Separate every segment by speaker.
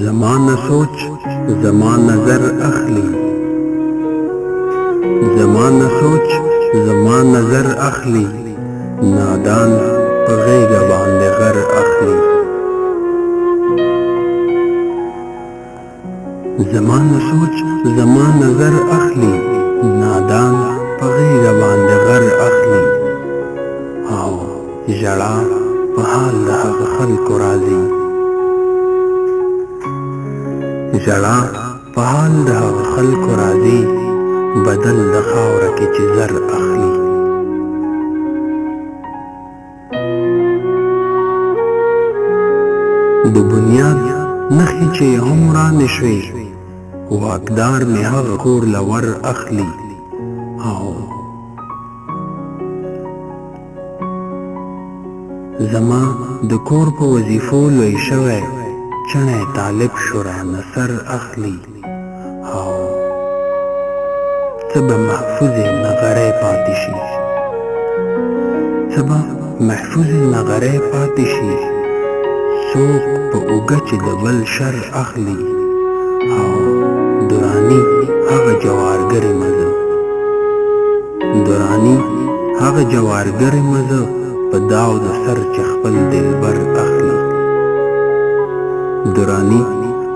Speaker 1: زمان سوچ زمان نظر اخلي، زمان سوچ زمان نظر اخلي، نادان په غیږه باندې غر اخلي. زمان سوچ زمان نظر اخلي، نادان په غیږه باندې غر اخلي. او ژړا په حال د هغه خلکو راځي، ژړا په حال د هغه خلکو راځي، بدل د خاوره کې چې زر اخلي. د بنیاد نښې چې هم را نشوي، واکدار مې هغه کور له ور اخلي. او زما د کور په وظیفو لوی شوی چڼی طالب شو رانه سر اخلي. او څه به محفوظې نغری پاتې شي، څه به محفوظې نغری پاتې شي، څوک په اوږه چې د بل شر اخلي. او دراني هغه جوارګرې مزه، دراني هغه جوارګرې مزه، په داو د سر چې خپل دلبر اخلي. دراني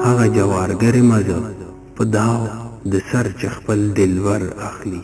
Speaker 1: هغه جوارګرې مزه، په داو د سر چې خپل دلبر اخلي.